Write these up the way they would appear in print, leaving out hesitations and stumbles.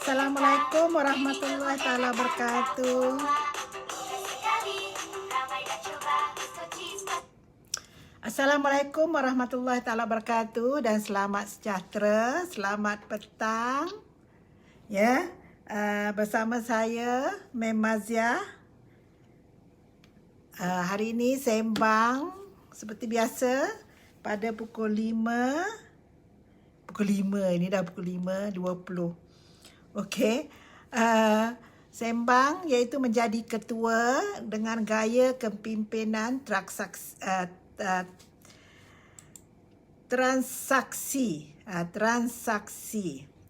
Assalamualaikum warahmatullahi taala wabarakatuh. Assalamualaikum warahmatullahi taala wabarakatuh dan selamat sejahtera, selamat petang. Ya, bersama saya Mem Maziah. Hari ini sembang seperti biasa pada pukul 5. Pukul 5 ini dah pukul 5.20. Okey, sembang iaitu menjadi ketua dengan gaya kepimpinan transaksi.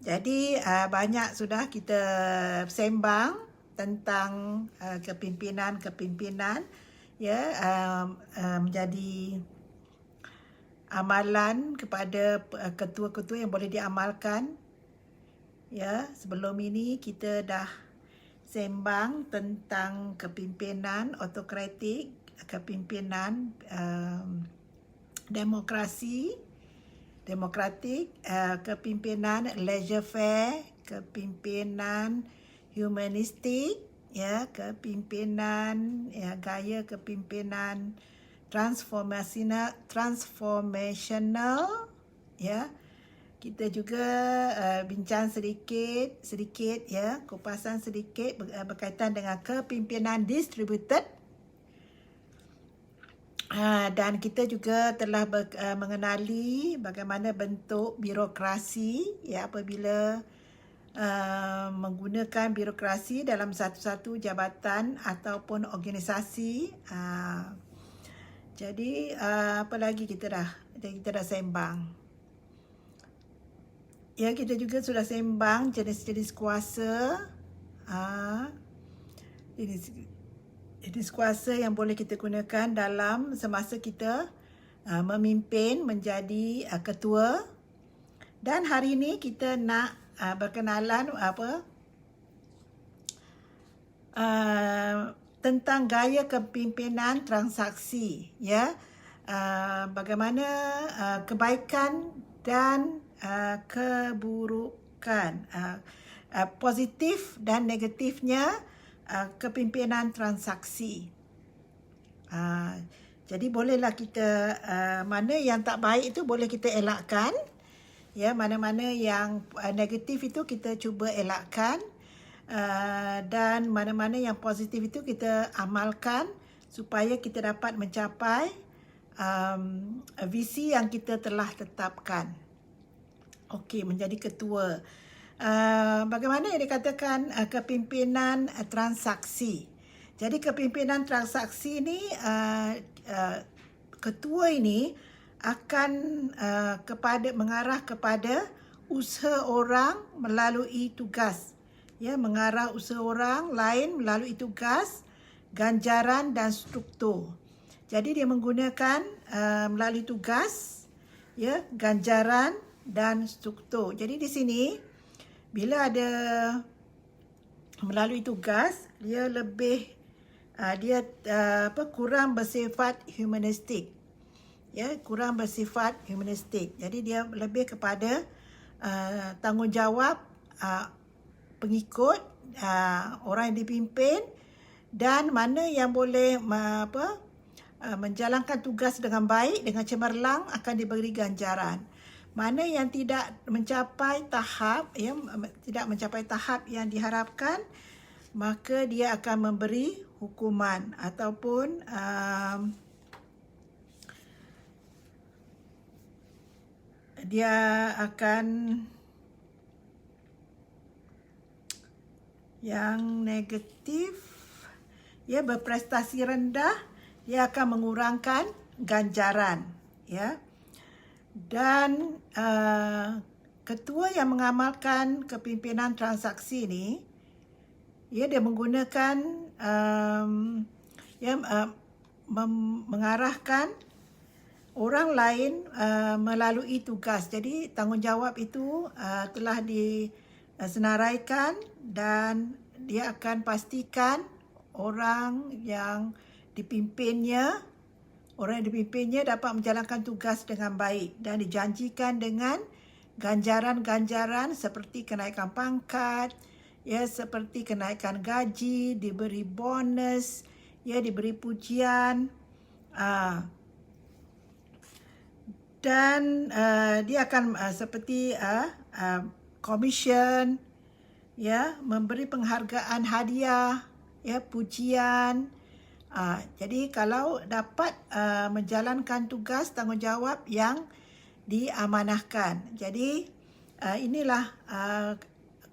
Jadi banyak sudah kita sembang tentang kepimpinan ya, menjadi amalan kepada ketua-ketua yang boleh diamalkan. Ya, sebelum ini kita dah sembang tentang kepimpinan autokratik, kepimpinan demokratik, kepimpinan laissez-faire, kepimpinan humanistik, ya, kepimpinan gaya kepimpinan transformational, ya. Kita juga bincang sedikit ya, kupasan sedikit berkaitan dengan kepimpinan distributed. Dan kita juga telah mengenali bagaimana bentuk birokrasi, ya, apabila menggunakan birokrasi dalam satu-satu jabatan ataupun organisasi. Jadi apa lagi kita dah sembang. Ya, kita juga sudah sembang jenis-jenis kuasa. Jenis kuasa yang boleh kita gunakan dalam semasa kita memimpin menjadi ketua. Dan hari ini kita nak berkenalan tentang gaya kepimpinan transaksi, ya. Bagaimana kebaikan dan keburukan, positif dan negatifnya kepimpinan transaksi. Jadi bolehlah kita mana yang tak baik itu boleh kita elakkan, ya, mana-mana yang negatif itu kita cuba elakkan, dan mana-mana yang positif itu kita amalkan supaya kita dapat mencapai visi yang kita telah tetapkan. Okey, menjadi ketua. Bagaimana yang dikatakan kepimpinan transaksi? Jadi kepimpinan transaksi ini, ketua ini akan mengarah kepada usaha orang melalui tugas. Ya, mengarah usaha orang lain melalui tugas ganjaran dan struktur. Jadi dia menggunakan melalui tugas, ya, ganjaran dan struktur. Jadi di sini bila ada melalui tugas, dia lebih kurang bersifat humanistik. Ya, kurang bersifat humanistik. Jadi dia lebih kepada tanggungjawab pengikut, orang yang dipimpin, dan mana yang boleh menjalankan tugas dengan baik, dengan cemerlang, akan diberi ganjaran. Mana yang tidak mencapai tahap, yang diharapkan, maka dia akan memberi hukuman ataupun dia akan yang negatif, ya, berprestasi rendah, dia akan mengurangkan ganjaran, ya. Dan ketua yang mengamalkan kepimpinan transaksi ini, ya, dia menggunakan mengarahkan orang lain melalui tugas. Jadi tanggungjawab itu telah disenaraikan dan dia akan pastikan orang yang dipimpinnya dapat menjalankan tugas dengan baik dan dijanjikan dengan ganjaran-ganjaran seperti kenaikan pangkat, ya, seperti kenaikan gaji, diberi bonus, ya, diberi pujian, dan dia akan seperti commission, ya, memberi penghargaan hadiah, ya, pujian. Jadi kalau dapat menjalankan tugas tanggungjawab yang diamanahkan. Jadi inilah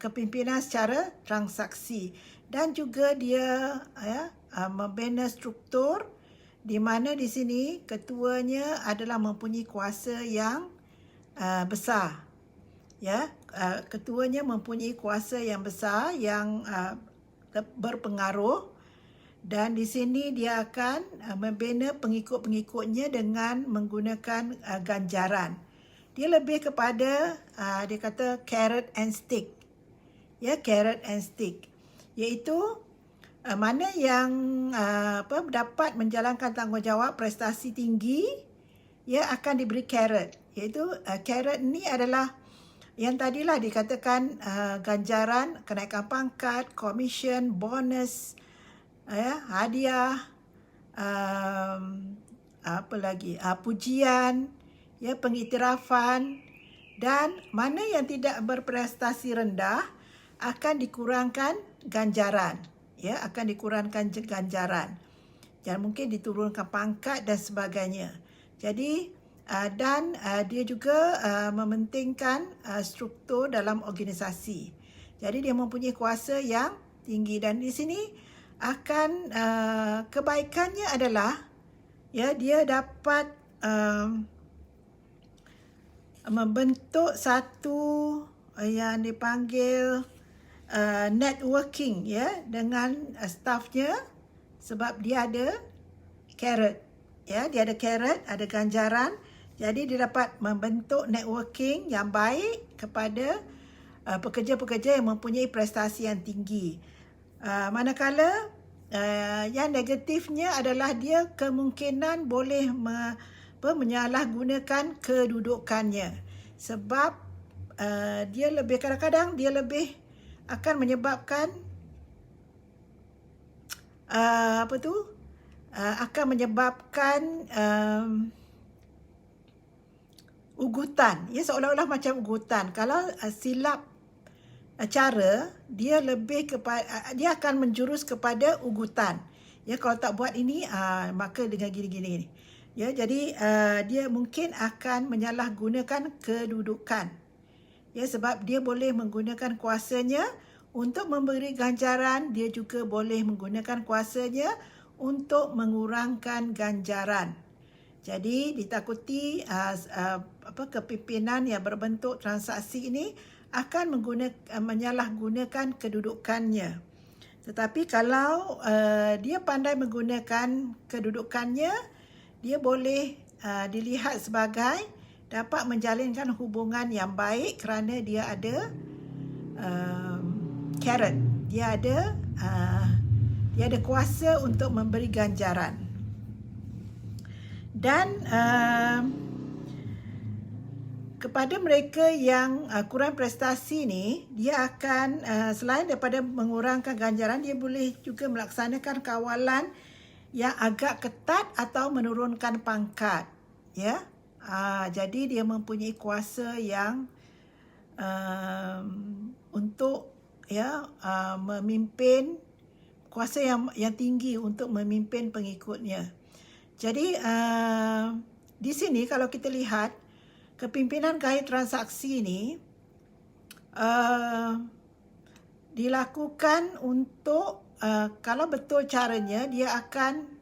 kepimpinan secara transaksi. Dan juga dia membina struktur di mana di sini ketuanya adalah mempunyai kuasa yang besar. Ya, ketuanya mempunyai kuasa yang besar yang berpengaruh. Dan di sini dia akan membina pengikut-pengikutnya dengan menggunakan ganjaran. Dia lebih kepada dia kata carrot and stick. Ya, carrot and stick. Iaitu mana yang dapat menjalankan tanggungjawab prestasi tinggi, ya, akan diberi carrot. Iaitu carrot ni adalah yang tadilah dikatakan ganjaran, kenaikan pangkat, commission, bonus, hadiah, pujian, ya, pengiktirafan, dan mana yang tidak berprestasi rendah akan dikurangkan ganjaran, ya, akan dikurangkan ganjaran. Dan mungkin diturunkan pangkat dan sebagainya. Jadi dan dia juga mementingkan struktur dalam organisasi. Jadi dia mempunyai kuasa yang tinggi dan di sini akan kebaikannya adalah, ya, dia dapat membentuk satu yang dipanggil networking, ya, dengan staffnya sebab dia ada carrot, ya, dia ada carrot, ada ganjaran. Jadi dia dapat membentuk networking yang baik kepada pekerja-pekerja yang mempunyai prestasi yang tinggi. Manakala yang negatifnya adalah dia kemungkinan boleh menyalahgunakan kedudukannya sebab dia lebih kadang-kadang dia lebih akan menyebabkan akan menyebabkan ugutan, ya, seolah-olah macam ugutan. Kalau silap cara, dia lebih kepada dia akan menjurus kepada ugutan. Ya, kalau tak buat ini maka dengan gini-gini. Ya, jadi dia mungkin akan menyalahgunakan kedudukan. Ya, sebab dia boleh menggunakan kuasanya untuk memberi ganjaran, dia juga boleh menggunakan kuasanya untuk mengurangkan ganjaran. Jadi ditakuti kepimpinan yang berbentuk transaksi ini akan menyalahgunakan kedudukannya. Tetapi kalau dia pandai menggunakan kedudukannya, dia boleh dilihat sebagai dapat menjalinkan hubungan yang baik kerana dia ada carrot. Dia ada kuasa untuk memberi ganjaran. Dan kepada mereka yang kurang prestasi ni, dia akan selain daripada mengurangkan ganjaran, dia boleh juga melaksanakan kawalan yang agak ketat atau menurunkan pangkat, ya. Jadi dia mempunyai kuasa yang untuk memimpin, kuasa yang tinggi untuk memimpin pengikutnya. Jadi di sini kalau kita lihat kepimpinan gaya transaksi ini dilakukan untuk kalau betul caranya, dia akan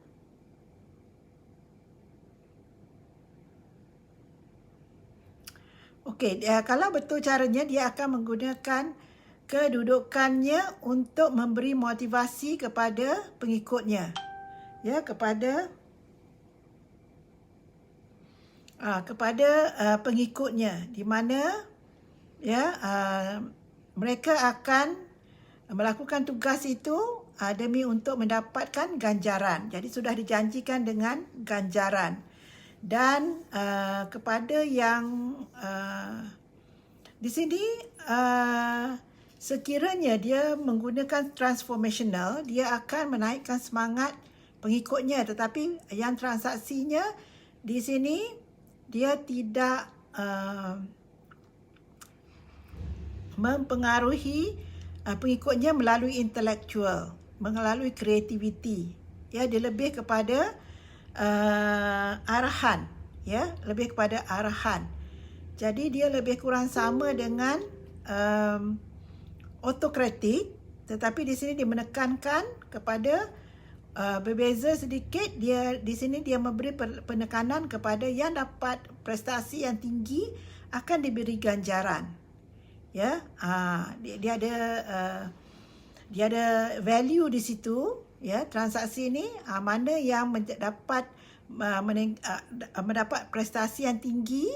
kalau betul caranya, dia akan menggunakan kedudukannya untuk memberi motivasi kepada pengikutnya, ya, kepada pengikutnya, di mana mereka akan melakukan tugas itu demi untuk mendapatkan ganjaran. Jadi sudah dijanjikan dengan ganjaran. Dan kepada yang di sini sekiranya dia menggunakan transformational, dia akan menaikkan semangat pengikutnya. Tetapi yang transaksinya di sini, dia tidak mempengaruhi pengikutnya melalui intelektual, melalui kreativiti. Ya, dia lebih kepada arahan, ya, lebih kepada arahan. Jadi dia lebih kurang sama dengan autokratik, tetapi di sini dia menekankan kepada berbeza sedikit. Dia di sini dia memberi penekanan kepada yang dapat prestasi yang tinggi akan diberi ganjaran. Ya, dia ada value di situ, ya, transaksi ini. Mana yang dapat mendapat prestasi yang tinggi,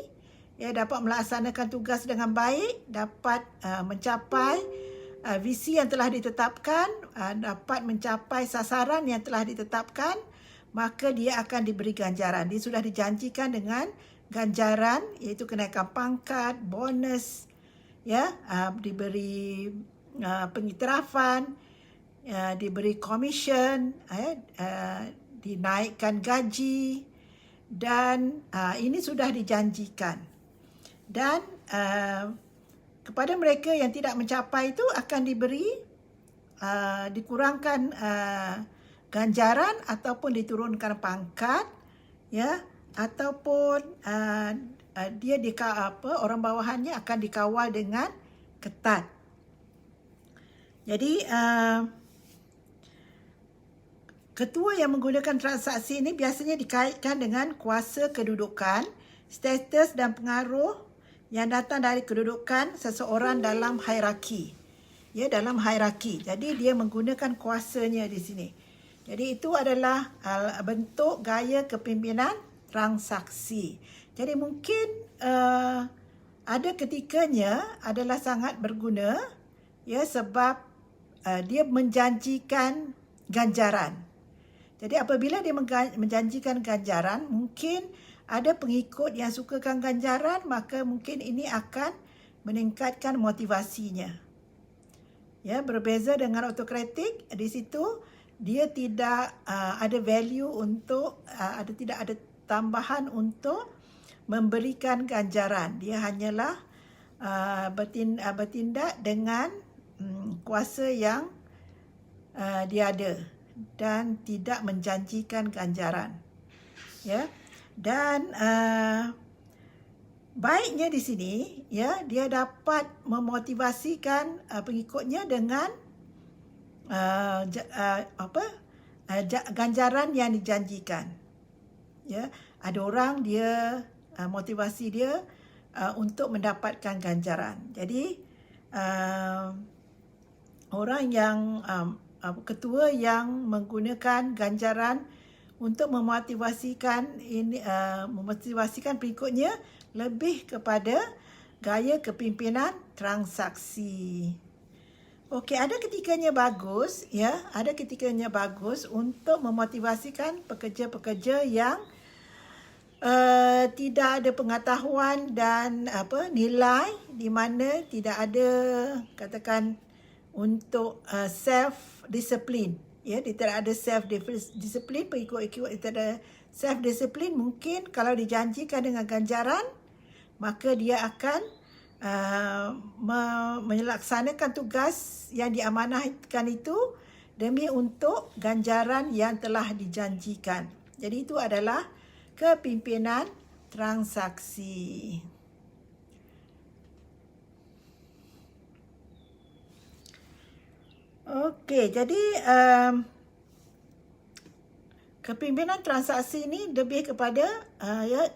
ya, dapat melaksanakan tugas dengan baik, dapat mencapai visi yang telah ditetapkan, dapat mencapai sasaran yang telah ditetapkan, maka dia akan diberi ganjaran. Dia sudah dijanjikan dengan ganjaran, iaitu kenaikan pangkat, bonus, ya, diberi pengiktirafan, diberi komisen, dinaikkan gaji, dan ini sudah dijanjikan. Dan kepada mereka yang tidak mencapai itu akan diberi dikurangkan ganjaran ataupun diturunkan pangkat, ya, ataupun dia orang bawahannya akan dikawal dengan ketat. Jadi ketua yang menggunakan transaksi ini biasanya dikaitkan dengan kuasa kedudukan, status dan pengaruh yang datang dari kedudukan seseorang dalam hierarki. Ya, dalam hierarki. Jadi dia menggunakan kuasanya di sini. Jadi itu adalah bentuk gaya kepimpinan transaksi. Jadi mungkin ada ketikanya adalah sangat berguna, ya, sebab dia menjanjikan ganjaran. Jadi apabila dia menjanjikan ganjaran, mungkin ada pengikut yang sukakan ganjaran, maka mungkin ini akan meningkatkan motivasinya. Ya, berbeza dengan autokratik, di situ dia tidak ada value untuk tidak ada tambahan untuk memberikan ganjaran. Dia hanyalah bertindak dengan kuasa yang dia ada dan tidak menjanjikan ganjaran. Ya. Dan baiknya di sini, ya, dia dapat memotivasikan pengikutnya dengan ganjaran yang dijanjikan. Ya, ada orang dia motivasi dia untuk mendapatkan ganjaran. Jadi orang yang ketua yang menggunakan ganjaran untuk memotivasikan pengikutnya lebih kepada gaya kepimpinan transaksi. Okey, ada ketikanya bagus, ya, ada ketikanya bagus untuk memotivasikan pekerja-pekerja yang tidak ada pengetahuan dan nilai, di mana tidak ada, katakan, untuk self discipline, ya, dia tidak ada self discipline, pengikut-pengikut dia tidak ada self discipline. Mungkin kalau dijanjikan dengan ganjaran, maka dia akan melaksanakan tugas yang diamanahkan itu demi untuk ganjaran yang telah dijanjikan. Jadi itu adalah kepimpinan transaksi. Okey, jadi kepimpinan transaksi ini lebih kepada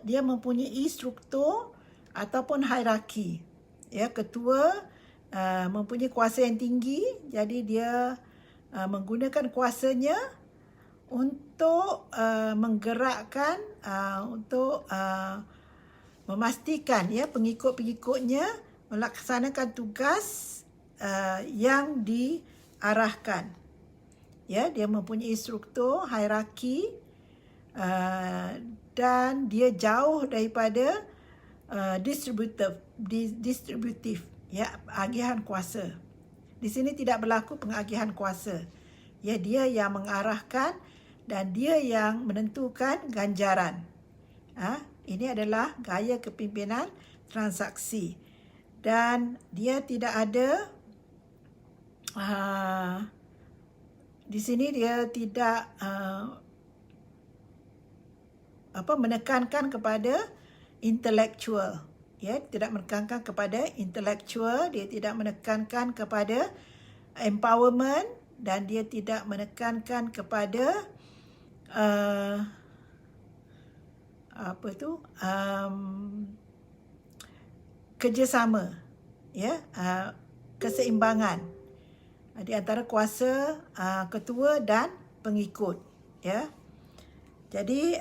dia mempunyai struktur ataupun hierarki. Ya, ketua mempunyai kuasa yang tinggi, jadi dia menggunakan kuasanya untuk menggerakkan, untuk memastikan, ya, pengikut-pengikutnya melaksanakan tugas yang diarahkan. Ya, dia mempunyai struktur hierarki dan dia jauh daripada distributif, ya, agihan kuasa. Di sini tidak berlaku pengagihan kuasa. Ya, dia yang mengarahkan dan dia yang menentukan ganjaran. Ini adalah gaya kepimpinan transaksi. Dan dia tidak ada di sini dia tidak menekankan kepada intelektual, ya, tidak menekankan kepada intelektual, dia tidak menekankan kepada empowerment dan dia tidak menekankan kepada kerjasama, ya, keseimbangan di antara kuasa ketua dan pengikut, ya. Jadi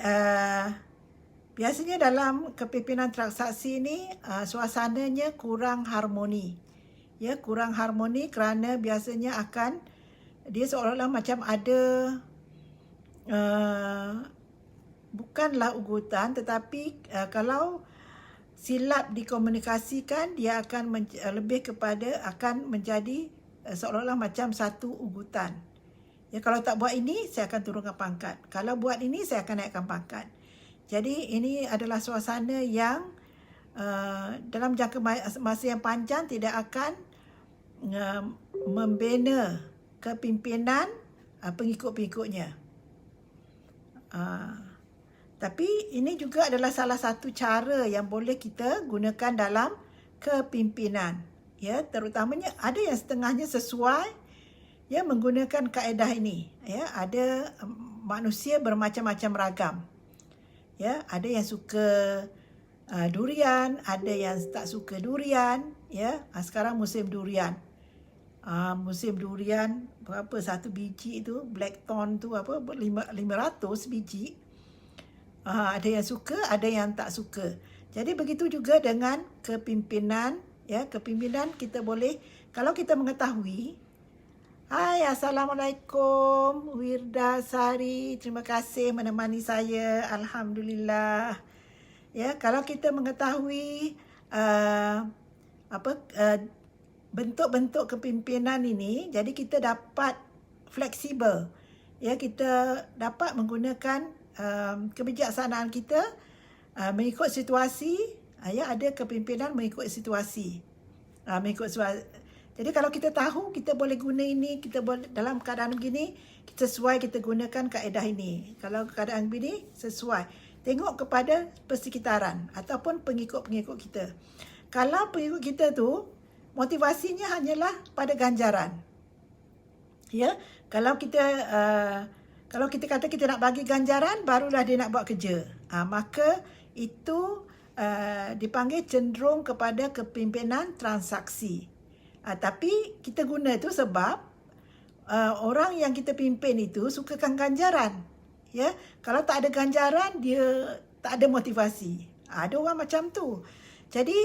biasanya dalam kepimpinan transaksi ini suasananya kurang harmoni. Ya, kurang harmoni kerana biasanya dia seolah-olah macam ada bukanlah ugutan, tetapi kalau silap dikomunikasikan, dia akan lebih kepada akan menjadi seolah-olah macam satu ugutan. Ya, kalau tak buat ini, saya akan turunkan pangkat. Kalau buat ini, saya akan naikkan pangkat. Jadi ini adalah suasana yang dalam jangka masa yang panjang tidak akan membina kepimpinan pengikut-pengikutnya. Tapi ini juga adalah salah satu cara yang boleh kita gunakan dalam kepimpinan. Ya, terutamanya ada yang setengahnya sesuai, ya, menggunakan kaedah ini. Ya, ada manusia bermacam-macam ragam. Ya, ada yang suka durian, ada yang tak suka durian, ya. Sekarang musim durian. Musim durian berapa satu biji tu, blackthorn tu 500 biji. Ada yang suka, ada yang tak suka. Jadi begitu juga dengan kepimpinan, ya. Kepimpinan kita boleh, kalau kita mengetahui. Hai, Assalamualaikum Wirda Sari, terima kasih menemani saya, Alhamdulillah. Ya, kalau kita mengetahui bentuk-bentuk kepimpinan ini, jadi kita dapat fleksibel. Ya, kita dapat menggunakan kebijaksanaan kita mengikut situasi. Ya, ada kepimpinan mengikut situasi. Jadi kalau kita tahu kita boleh guna ini, kita boleh dalam keadaan begini, kita sesuai kita gunakan kaedah ini. Kalau keadaan begini, sesuai. Tengok kepada persekitaran ataupun pengikut-pengikut kita. Kalau pengikut kita tu motivasinya hanyalah pada ganjaran. Ya, kalau kita kata kita nak bagi ganjaran, barulah dia nak buat kerja. Maka itu dipanggil cenderung kepada kepimpinan transaksi. Tapi kita guna itu sebab orang yang kita pimpin itu sukakan ganjaran. Ya, kalau tak ada ganjaran, dia tak ada motivasi. Ada orang macam tu. Jadi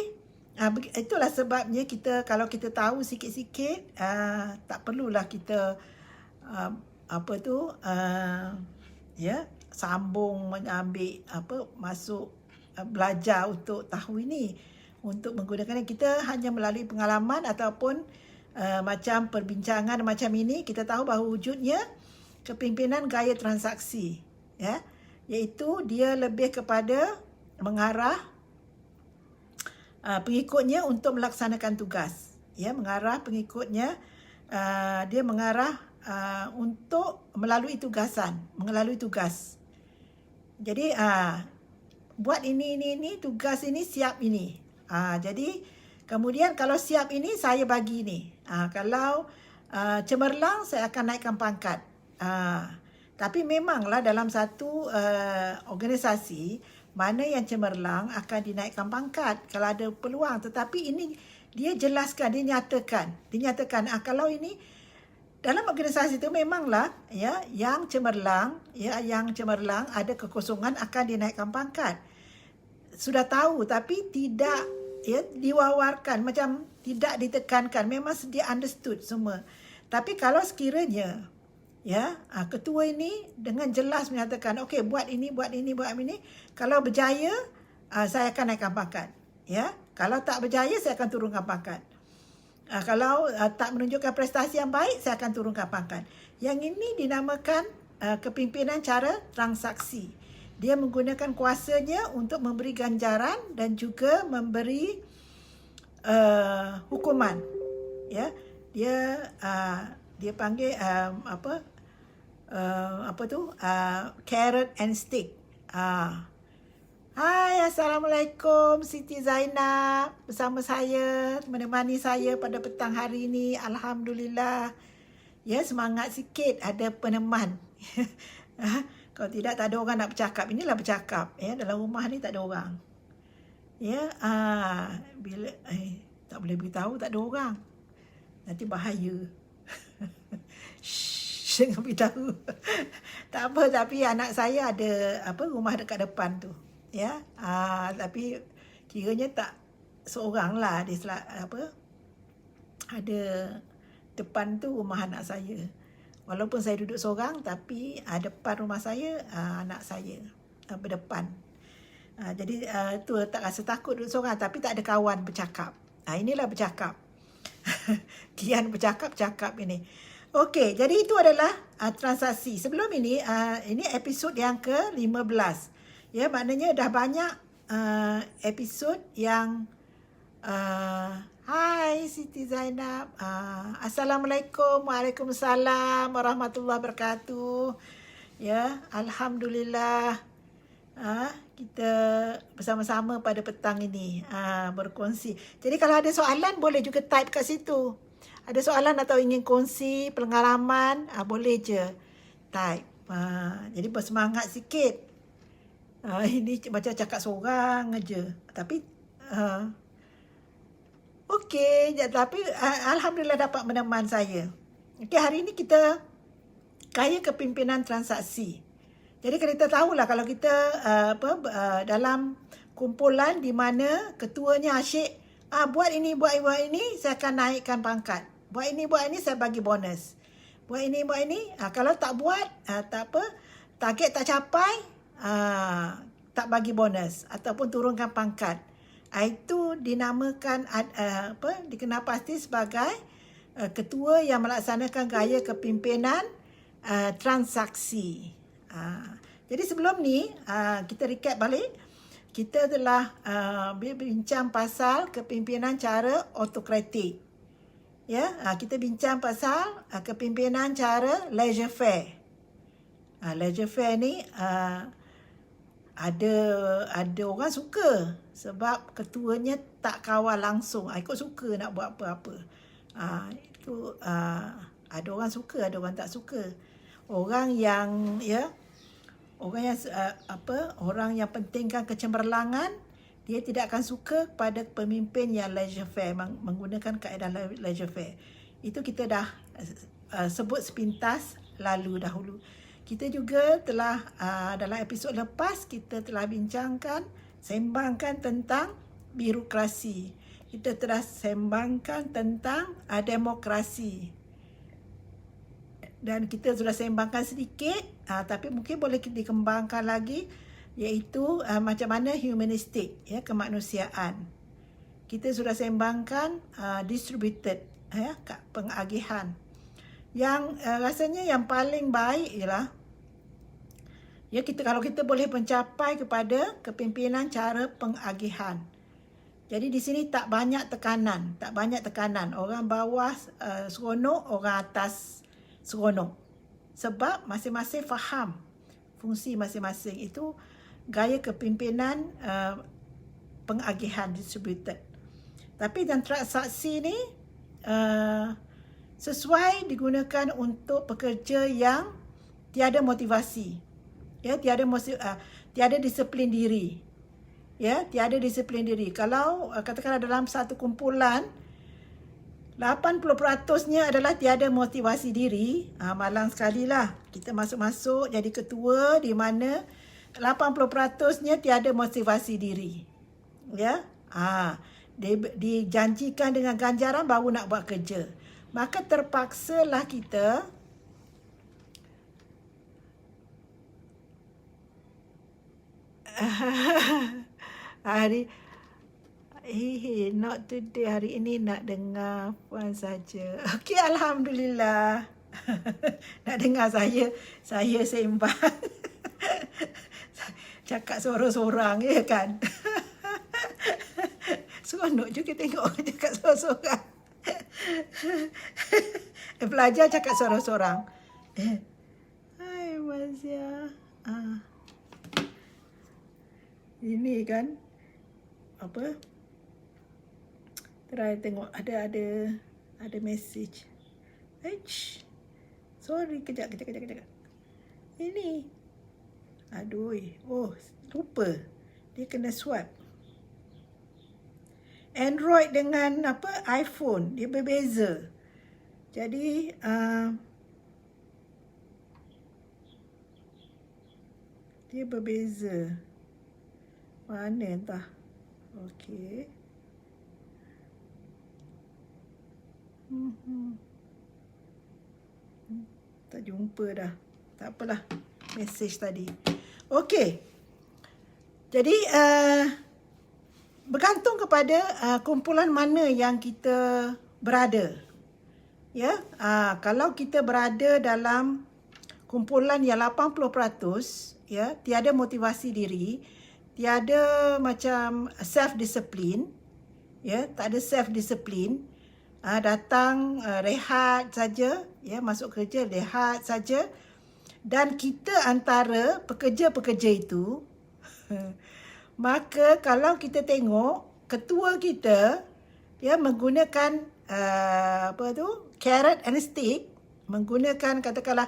itulah sebabnya kita, kalau kita tahu sikit-sikit, tak perlulah kita ya, sambung mengambil masuk belajar untuk tahu ini, untuk menggunakan. Kita hanya melalui pengalaman ataupun macam perbincangan macam ini, kita tahu bahawa wujudnya kepimpinan gaya transaksi, ya, iaitu dia lebih kepada mengarah pengikutnya untuk melaksanakan tugas, ya, mengarah pengikutnya, dia mengarah untuk melalui tugas. Jadi buat ini, tugas ini, siap ini. Jadi kemudian kalau siap ini, saya bagi ini. Kalau cemerlang, saya akan naikkan pangkat. Tapi memanglah dalam satu organisasi, mana yang cemerlang akan dinaikkan pangkat kalau ada peluang. Tetapi ini dia jelaskan, dia nyatakan kalau ini dalam organisasi itu memanglah, ya, yang cemerlang ada kekosongan akan dinaikkan pangkat. Sudah tahu tapi tidak, ya, diwawarkan, macam tidak ditekankan, memang dia understood semua. Tapi kalau sekiranya, ya, ketua ini dengan jelas menyatakan, okey, buat ini, kalau berjaya, saya akan naikkan pangkat, ya. Kalau tak berjaya, saya akan turunkan pangkat. Kalau tak menunjukkan prestasi yang baik, saya akan turunkan pangkat. Yang ini dinamakan kepimpinan cara transaksi. Dia menggunakan kuasanya untuk memberi ganjaran dan juga memberi hukuman. Ya, dia panggil carrot and stick. Hai, Assalamualaikum, Siti Zainab bersama saya, menemani saya pada petang hari ini. Alhamdulillah. Ya, semangat sikit ada peneman. Kalau tidak, tak ada orang nak bercakap. Inilah bercakap. Ya, dalam rumah ni tak ada orang. Ya, bila tak boleh beritahu tak ada orang. Nanti bahaya. Jangan beritahu. Tak apa, tapi anak saya ada rumah dekat depan tu. Ya, tapi kiranya tak seorang lah, dia ada depan tu rumah anak saya. Walaupun saya duduk seorang, tapi depan rumah saya anak saya berdepan. Jadi tu tak rasa takut duduk seorang, tapi tak ada kawan bercakap. Inilah bercakap. Kian bercakap ini. Okey, jadi itu adalah transaksi. Sebelum ini episod yang ke-15. Ya, maknanya dah banyak episod yang hai Siti Zainab. Assalamualaikum, waalaikumsalam warahmatullahi wabarakatuh. Ya, alhamdulillah. Kita bersama-sama pada petang ini berkongsi. Jadi kalau ada soalan boleh juga type kat situ. Ada soalan atau ingin kongsi pengalaman, boleh je type. Jadi bersemangat sikit. Ini macam cakap seorang aja. Tapi okey, tapi alhamdulillah dapat meneman saya. Okey, hari ini kita gaya kepimpinan transaksi. Jadi kita tahulah kalau kita dalam kumpulan di mana ketuanya asyik buat ini, saya akan naikkan pangkat. Buat ini, saya bagi bonus. Buat ini. Kalau tak buat, tak apa, target tak capai, tak bagi bonus ataupun turunkan pangkat. Itu dinamakan dikenal pasti sebagai ketua yang melaksanakan gaya kepimpinan transaksi. Jadi sebelum ni kita recap balik. Kita telah bincang pasal kepimpinan cara autokratik. Ya, kita bincang pasal kepimpinan cara laissez-faire. Laissez-faire ni ada orang suka sebab ketuanya tak kawal langsung. Ikut suka nak buat apa-apa. Itu ada orang suka, ada orang tak suka. Orang yang orang yang pentingkan kecemerlangan, dia tidak akan suka pada pemimpin yang laissez-faire, menggunakan kaedah laissez-faire. Itu kita dah sebut sepintas lalu dahulu. Kita juga telah dalam episod lepas kita telah sembangkan tentang birokrasi. Kita telah sembangkan tentang demokrasi. Dan kita sudah sembangkan sedikit, tapi mungkin boleh dikembangkan lagi, iaitu macam mana humanistik, ya, kemanusiaan. Kita sudah sembangkan distributed, ya, pengagihan. Yang rasanya yang paling baik ialah, ya, kalau kita boleh mencapai kepada kepimpinan cara pengagihan. Jadi di sini tak banyak tekanan. Orang bawah seronok, orang atas seronok. Sebab masing-masing faham fungsi masing-masing. Itu gaya kepimpinan pengagihan distributed. Tapi dalam transaksi ni sesuai digunakan untuk pekerja yang tiada motivasi. Ya, tiada disiplin diri. Ya, tiada disiplin diri. Kalau katakanlah dalam satu kumpulan 80%-nya adalah tiada motivasi diri, malang sekali lah kita masuk jadi ketua di mana 80%-nya tiada motivasi diri. Ya, dijanjikan dengan ganjaran baru nak buat kerja. Maka terpaksalah kita not today, hari ini nak dengar puan saja. Okey, alhamdulillah. Nak dengar saya sembang. Cakap sorang-sorang, ya kan? Seronok juga tengok cakap sorang-sorang. Belajar cakap sorang-sorang. Hai Mazia. Ini kan apa? Try tengok ada message. Sorry, kejap. Ini. Aduh. Oh, lupa. Dia kena swipe. Android dengan iPhone dia berbeza. Jadi dia berbeza. Mana entah. Okey. Tak jumpa dah. Tak apalah. Message tadi. Okey. Jadi bergantung kepada kumpulan mana yang kita berada. Ya, kalau kita berada dalam kumpulan yang 80%, ya, tiada motivasi diri, tiada macam self discipline, ya, tak ada self discipline, datang rehat saja, ya, masuk kerja rehat saja, dan kita antara pekerja-pekerja itu maka kalau kita tengok ketua kita, ya, menggunakan carrot and stick, menggunakan katakanlah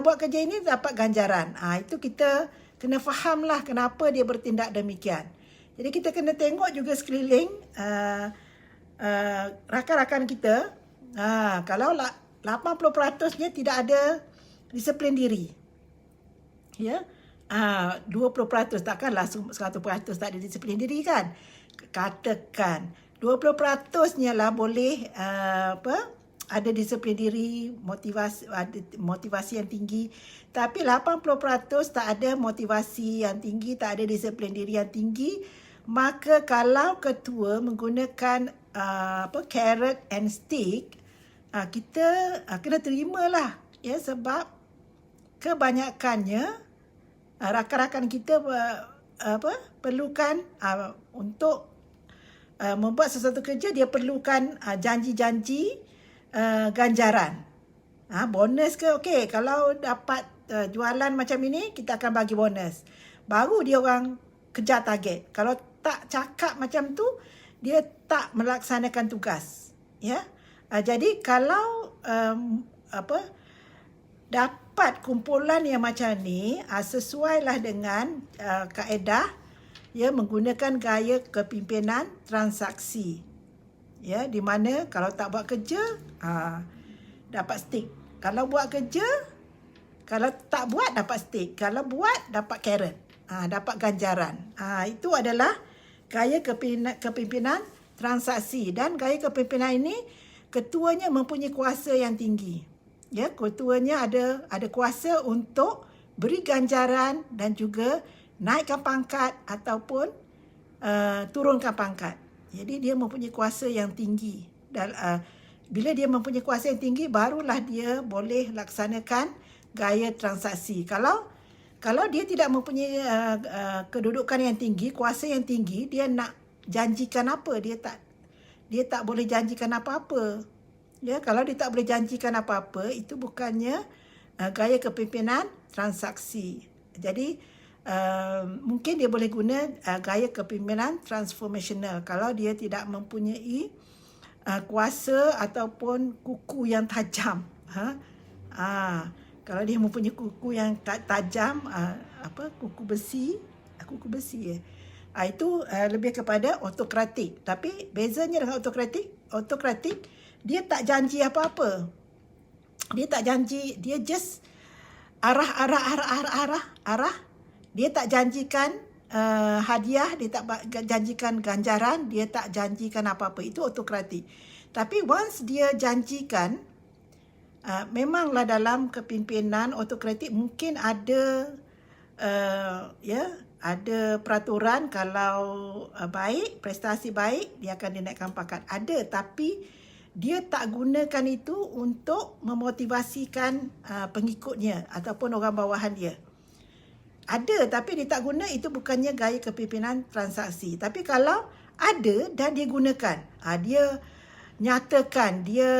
buat kerja ini dapat ganjaran. Itu kita kena fahamlah kenapa dia bertindak demikian. Jadi kita kena tengok juga sekeliling rakan-rakan kita. Kalau 80%-nya tidak ada disiplin diri. Ya. 20%, takkanlah 100% tak ada disiplin diri kan. Katakan 20%-nya lah boleh ada disiplin diri, motivasi yang tinggi, tapi 80% tak ada motivasi yang tinggi, tak ada disiplin diri yang tinggi. Maka kalau ketua menggunakan carrot and stick, kita kena terimalah, ya, sebab kebanyakannya rakan-rakan kita perlukan untuk membuat sesuatu kerja, dia perlukan janji-janji ganjaran. Bonus ke? Okey, kalau dapat jualan macam ini, kita akan bagi bonus. Baru dia orang kejar target. Kalau tak cakap macam tu, dia tak melaksanakan tugas. Ya. Jadi kalau dapat kumpulan yang macam ni, sesuailah dengan kaedah, ya, menggunakan gaya kepimpinan transaksi. Ya, di mana kalau tak buat kerja, dapat stick. Kalau buat kerja, kalau tak buat dapat stick. Kalau buat dapat carrot. Dapat ganjaran. Itu adalah gaya kepimpinan transaksi. Dan gaya kepimpinan ini, ketuanya mempunyai kuasa yang tinggi. Ya, ketuanya ada kuasa untuk beri ganjaran dan juga naikkan pangkat ataupun turunkan pangkat. Jadi dia mempunyai kuasa yang tinggi. Dan bila dia mempunyai kuasa yang tinggi, barulah dia boleh laksanakan gaya transaksi. Kalau dia tidak mempunyai kedudukan yang tinggi, kuasa yang tinggi, dia nak janjikan apa? Dia tak boleh janjikan apa-apa. Ya, kalau dia tak boleh janjikan apa-apa, itu bukannya gaya kepimpinan transaksi. Jadi mungkin dia boleh guna gaya kepimpinan transformational kalau dia tidak mempunyai kuasa ataupun kuku yang tajam. Kalau dia mempunyai kuku yang tajam, kuku besi itu lebih kepada autokratik. Tapi bezanya dengan autokratik dia tak janji apa-apa. Dia tak janji, dia just arah. Dia tak janjikan hadiah, dia tak janjikan ganjaran, dia tak janjikan apa-apa. Itu autokratik. Tapi once dia janjikan, memanglah dalam kepimpinan autokratik mungkin ada ada peraturan kalau baik, prestasi baik, dia akan dinaikkan pangkat. Ada, tapi dia tak gunakan itu untuk memotivasikan pengikutnya ataupun orang bawahan dia. Ada, tapi dia tak guna, itu bukannya gaya kepimpinan transaksi. Tapi kalau ada dan dia gunakan, dia nyatakan, dia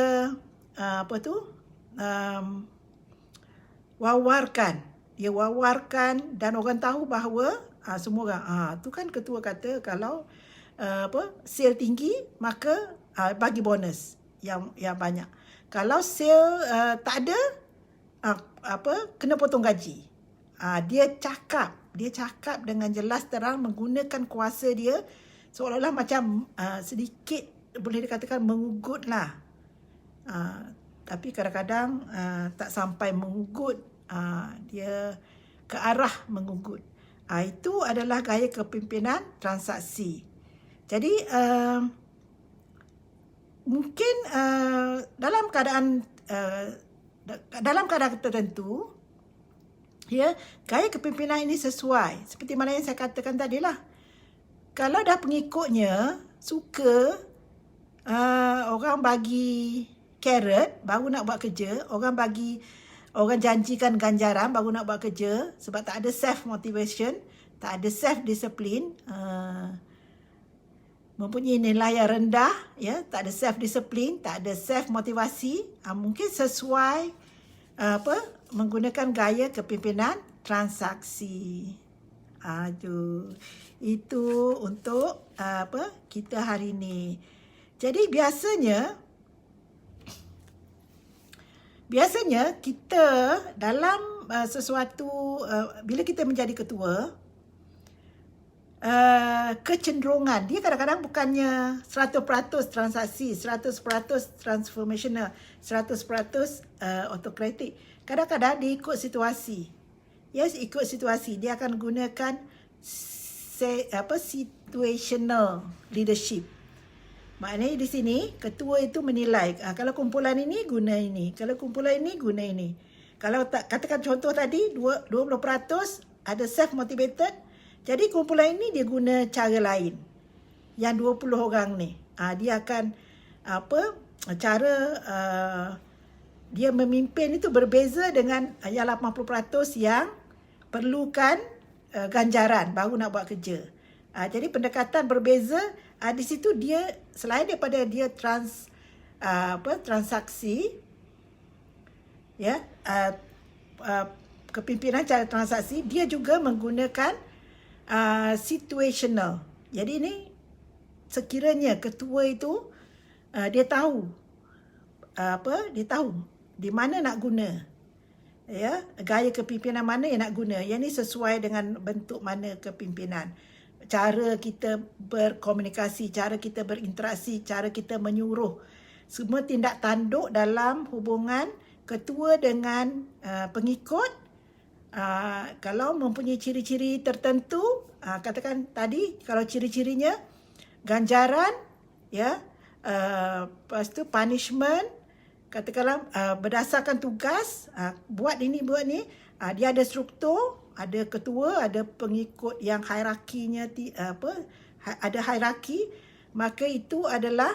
wawarkan dan orang tahu bahawa semua orang, tu kan ketua kata kalau sale tinggi maka bagi bonus yang banyak. Kalau sale tak ada, kena potong gaji. Dia cakap dengan jelas terang, menggunakan kuasa dia seolah-olah macam sedikit boleh dikatakan mengugut lah. Tapi kadang-kadang tak sampai mengugut, dia ke arah mengugut. Itu adalah gaya kepimpinan transaksi. Jadi mungkin dalam keadaan tertentu, ya, gaya kepimpinan ini sesuai seperti mana yang saya katakan tadilah. Kalau dah pengikutnya suka orang bagi carrot baru nak buat kerja, orang janjikan ganjaran baru nak buat kerja, sebab tak ada self motivation, tak ada self discipline, mempunyai nilai yang rendah, ya, tak ada self discipline, tak ada self motivasi, mungkin sesuai menggunakan gaya kepimpinan transaksi. Itu untuk kita hari ini. Jadi biasanya kita dalam sesuatu, bila kita menjadi ketua, kecenderungan dia kadang-kadang bukannya 100% transaksi, 100% transformational, 100% autokratik. Kadang-kadang dia ikut situasi. Yes, ikut situasi. Dia akan gunakan situational leadership. Maknanya di sini ketua itu menilai, kalau kumpulan ini guna ini, kalau kumpulan ini guna ini. Kalau katakan contoh tadi 20% ada self motivated, jadi kumpulan ini dia guna cara lain. Yang 20 orang ni, dia akan cara dia memimpin itu berbeza dengan yang 80% yang perlukan ganjaran baru nak buat kerja. Jadi pendekatan berbeza. Di situ dia selain daripada dia transaksi, ya, kepimpinan cara transaksi, dia juga menggunakan situational. Jadi ini sekiranya ketua itu dia tahu dia tahu di mana nak guna, ya, gaya kepimpinan mana yang nak guna. Yang ni sesuai dengan bentuk mana kepimpinan. Cara kita berkomunikasi, cara kita berinteraksi, cara kita menyuruh. Semua tindak tanduk dalam hubungan ketua dengan pengikut, kalau mempunyai ciri-ciri tertentu, katakan tadi kalau ciri-cirinya ganjaran, ya, lepas tu punishment, katakanlah berdasarkan tugas, buat ini buat ni, dia ada struktur, ada ketua, ada pengikut yang hierarkinya ada hierarki, maka itu adalah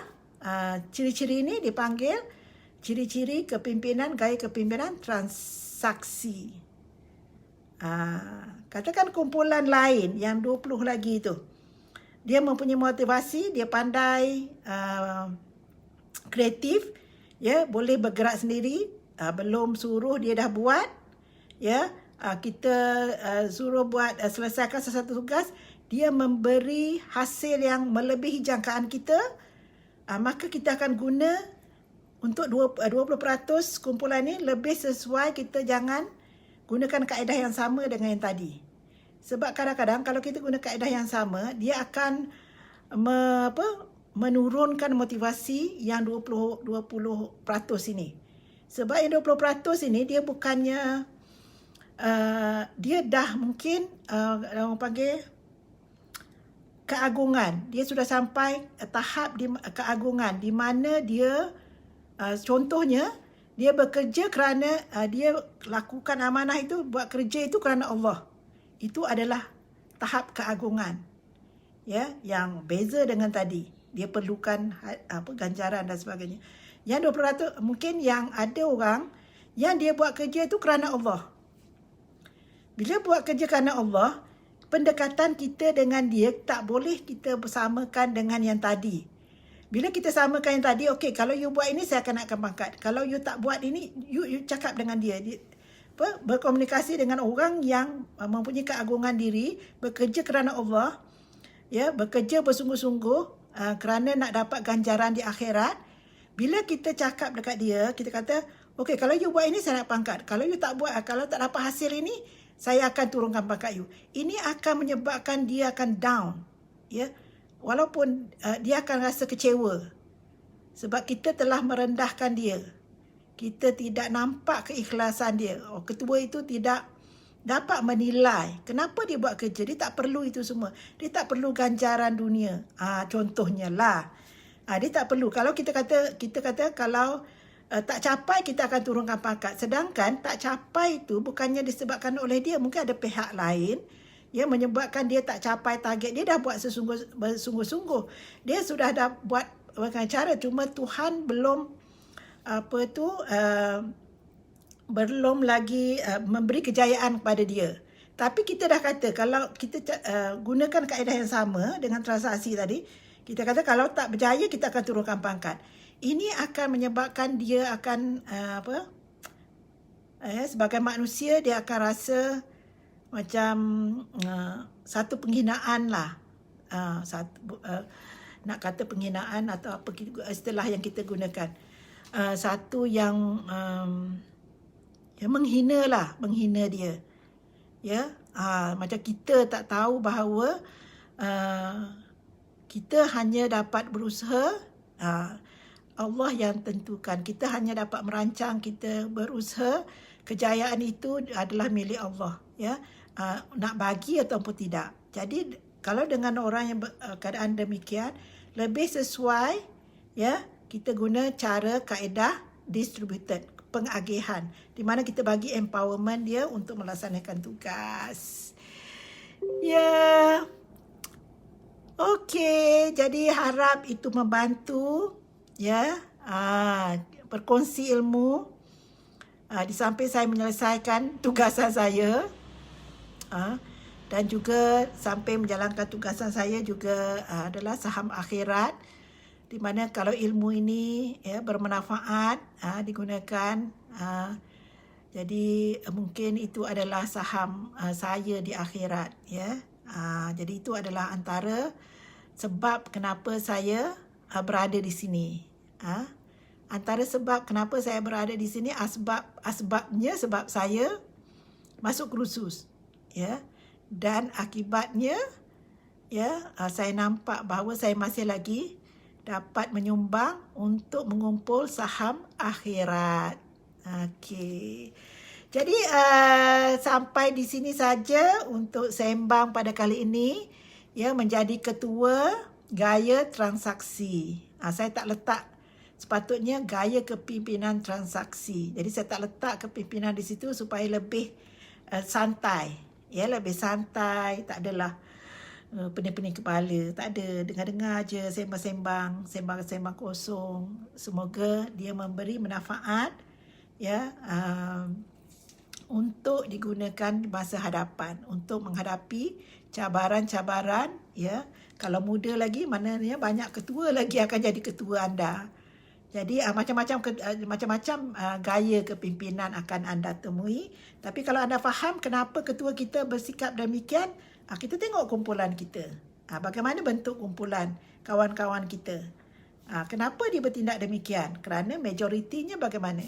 ciri-ciri ini dipanggil ciri-ciri kepimpinan, gaya kepimpinan transaksi. Katakan kumpulan lain yang 20 lagi itu, dia mempunyai motivasi, dia pandai, kreatif, ya, boleh bergerak sendiri, belum suruh dia dah buat, ya, kita suruh buat, selesaikan sesuatu tugas, dia memberi hasil yang melebihi jangkaan kita, maka kita akan guna untuk 20% kumpulan ni lebih sesuai. Kita jangan gunakan kaedah yang sama dengan yang tadi. Sebab kadang-kadang kalau kita guna kaedah yang sama, dia akan menurunkan motivasi yang 20% ini. Sebab yang 20% ini dia bukannya dia dah mungkin orang panggil keagungan. Dia sudah sampai tahap keagungan di mana dia contohnya dia bekerja kerana dia lakukan amanah itu, buat kerja itu kerana Allah. Itu adalah tahap keagungan, ya, yang beza dengan tadi. Dia perlukan ganjaran dan sebagainya. Yang 20% mungkin yang ada orang yang dia buat kerja itu kerana Allah. Bila buat kerja kerana Allah, pendekatan kita dengan dia tak boleh kita bersamakan dengan yang tadi. Bila kita samakan yang tadi, okey, kalau you buat ini, saya akan naikkan pangkat. Kalau you tak buat ini, you cakap dengan dia. Berkomunikasi dengan orang yang mempunyai keagungan diri, bekerja kerana Allah, ya, bekerja bersungguh-sungguh kerana nak dapat ganjaran di akhirat. Bila kita cakap dekat dia, kita kata, okey, kalau you buat ini, saya nak pangkat. Kalau you tak buat, kalau tak dapat hasil ini, saya akan turunkan pangkat you. Ini akan menyebabkan dia akan down, ya. Walaupun dia akan rasa kecewa sebab kita telah merendahkan dia. Kita tidak nampak keikhlasan dia. Ketua itu tidak dapat menilai kenapa dia buat kerja. Dia tak perlu itu semua. Dia tak perlu ganjaran dunia. Contohnya lah. Dia tak perlu. Kalau kita kata kalau tak capai, kita akan turunkan pangkat. Sedangkan tak capai itu bukannya disebabkan oleh dia. Mungkin ada pihak lain yang menyebabkan dia tak capai target. Dia dah buat bersungguh-sungguh. Dia sudah dah buat dengan cara, cuma Tuhan belum belum lagi memberi kejayaan kepada dia. Tapi kita dah kata, kalau kita gunakan kaedah yang sama dengan transaksi tadi, kita kata kalau tak berjaya, kita akan turunkan pangkat. Ini akan menyebabkan dia akan sebagai manusia, dia akan rasa macam satu penghinaan lah. Nak kata penghinaan atau apa istilah yang kita gunakan. Satu yang menghina lah, menghina dia. Ya, macam kita tak tahu bahawa kita hanya dapat berusaha, Allah yang tentukan. Kita hanya dapat merancang, kita berusaha, kejayaan itu adalah milik Allah, ya. Nak bagi ataupun tidak. Jadi kalau dengan orang yang keadaan demikian, lebih sesuai, ya, kita guna cara kaedah distributed, pengagihan, di mana kita bagi empowerment dia untuk melaksanakan tugas. Ya. Okey, jadi harap itu membantu, ya. Berkongsi ilmu di samping saya menyelesaikan tugasan saya, dan juga sampai menjalankan tugasan saya juga adalah saham akhirat, di mana kalau ilmu ini, ya, bermanfaat, digunakan, jadi mungkin itu adalah saham saya di akhirat, ya. Jadi itu adalah antara sebab kenapa saya berada di sini. Antara sebab kenapa saya berada di sini, asbabnya sebab saya masuk kursus, ya. Dan akibatnya, ya, saya nampak bahawa saya masih lagi dapat menyumbang untuk mengumpul saham akhirat. Okey. Jadi sampai di sini saja untuk sembang pada kali ini, ya, menjadi ketua gaya transaksi. Saya tak letak, sepatutnya gaya kepimpinan transaksi. Jadi saya tak letak kepimpinan di situ supaya lebih santai. Ya, lebih santai, tak adalah pening-pening kepala, tak ada, dengar-dengar je sembang-sembang, sembang-sembang kosong. Semoga dia memberi manfaat, ya, untuk digunakan di masa hadapan untuk menghadapi cabaran-cabaran, ya. Kalau muda lagi, maknanya banyak ketua lagi akan jadi ketua anda. Jadi macam-macam gaya kepimpinan akan anda temui. Tapi kalau anda faham kenapa ketua kita bersikap demikian, kita tengok kumpulan kita. Bagaimana bentuk kumpulan kawan-kawan kita. Kenapa dia bertindak demikian? Kerana majoritinya bagaimana?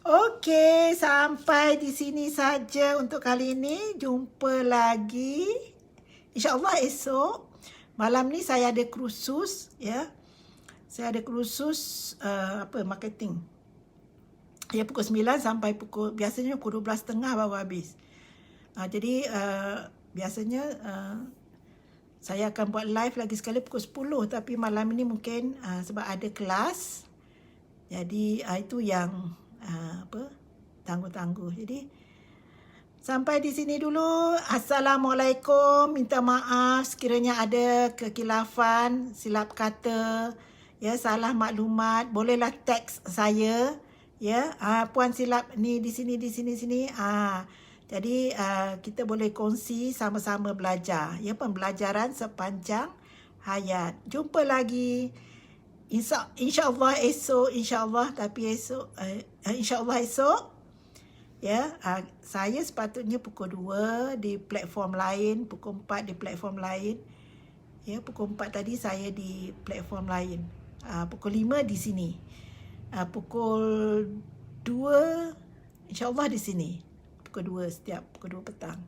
Okey, sampai di sini saja untuk kali ini. Jumpa lagi. InsyaAllah esok. Malam ni saya ada kursus, ya. Saya ada kursus marketing. Ya, pukul 9 sampai biasanya pukul 12.30 baru habis. Jadi biasanya saya akan buat live lagi sekali pukul 10, tapi malam ini mungkin sebab ada kelas. Jadi itu yang tangguh-tangguh. Jadi sampai di sini dulu. Assalamualaikum. Minta maaf sekiranya ada kekilafan, silap kata, ya, salah maklumat. Bolehlah teks saya, ya. Puan silap ni di sini. Jadi kita boleh kongsi sama-sama belajar, ya, pembelajaran sepanjang hayat. Jumpa lagi. InsyaAllah esok, insyaAllah esok, ya, saya sepatutnya pukul 2 di platform lain, pukul 4 di platform lain. Ya, pukul 4 tadi saya di platform lain. Pukul 5 di sini. Pukul 2 insyaAllah di sini. Pukul 2 setiap pukul 2 petang.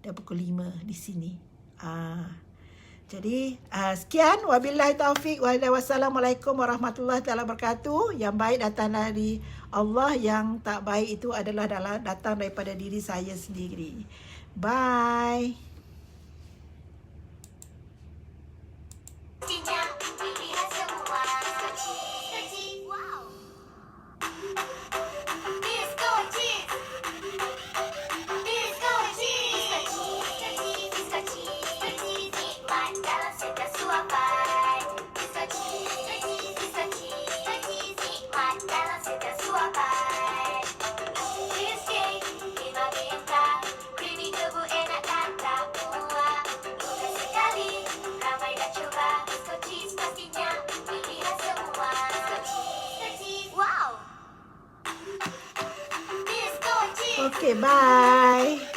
Dan pukul 5 di sini. Jadi sekian, wabillahi taufik, wassalamualaikum warahmatullahi wabarakatuh. Yang baik datang dari Allah, yang tak baik itu adalah datang daripada diri saya sendiri. Bye. Okay, bye.